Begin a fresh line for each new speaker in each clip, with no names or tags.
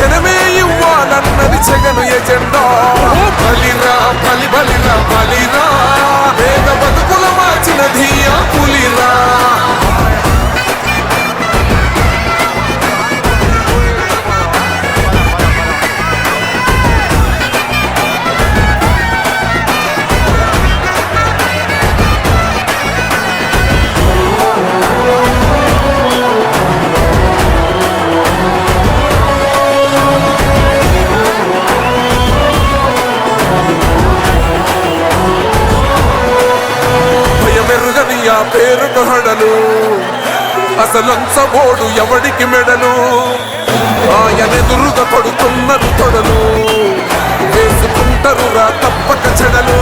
జనమే ఇవ్వాలన్నది జగను ఎజెండా. బలిరా బలి బలిరా బలిరా, పేద బతుకుల మార్చినది ఆ పులిరా. పేరుకు హడలు అసలంచబోడు ఎవడికి మెడలు, ఆయనెదురుగా కొడుతున్నారు తొడలు, వేసుకుంటారు రా తప్పక చెడలు.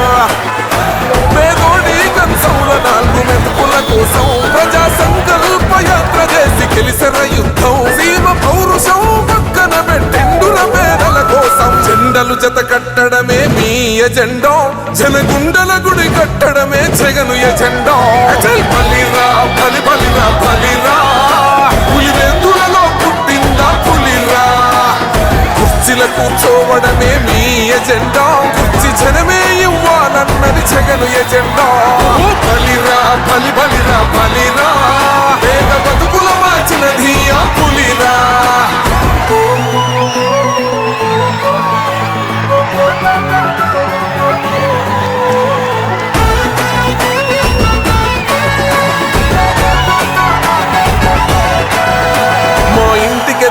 పేదోడి కంచంలో 4 మెతుకుల కోసం ప్రజా సంకల్ప యాత్ర చేసి గెలిసెర యుద్ధం. సీమ పౌరుషం పక్కన పెట్టిండుల పేదల కోసం. జెండలు జత కట్టడమే మీ ఎజెండా, జనగుండల గుడి కట్టడమే జగను ఎజెండా. బలిరా బలి బలిరా బలిరా, పులివెందులలో పుట్టిందా పులిరా. కుర్చీల కూర్చోవడమే మీ ఎజెండా, కుర్చీ జనమే ఇవ్వాలన్నది జగను ఎజెండా. బలిరా బలి బలిరా బలిరా, పేద బతుకుల మార్చినది ఆ పులిరా.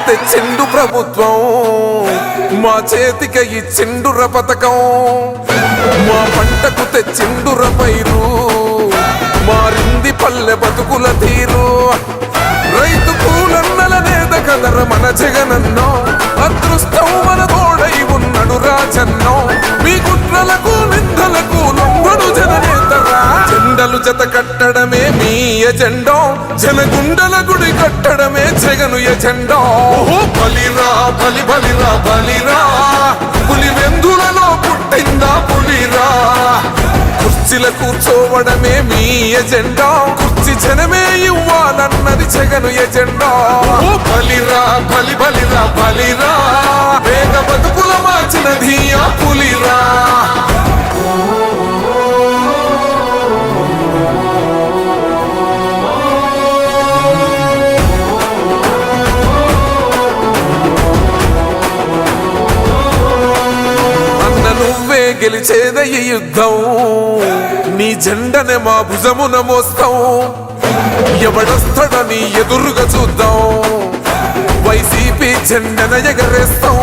తెచ్చిండు ప్రభుత్వం, మా చేతికి ఇచ్చిండుర పథకం. మా పంటకు తెచ్చిండుర పైరు, మారింది పల్లె బతుకుల తీరు. రైతు కూలన్నలనేద కదర మన జగనన్నో, అదృష్టం మన తోడై ఉన్నడు రాజన్నో. మీ కుట్రలకు నిందలకు లొంగడు జననేతరా. జెండలు జత కట్టడమే మీ ఎజెండా, జనగుండల గుడి కట్టడమే జగను ఎజెండా. బలిరా బలి బలిరా బలిరా, పులివెందులలో పుట్టిందా పులిరా. కుర్చీల కూర్చోవడమే మీ ఎజెండా, కుర్చీ జనమే ఇవ్వాలన్నది జగను ఎజెండా. బలిరా బలి బలిరా బలిరా, పేద బతుకుల మార్చినది ఆ పులిరా. గెలిచేద ఈ యుద్ధం, నీ జెండనే మా భుజమున మోస్తాం. ఎవడొస్తాడని ఎదురుగా చూద్దాం, వైసీపీ జెండన ఎగరేస్తాం.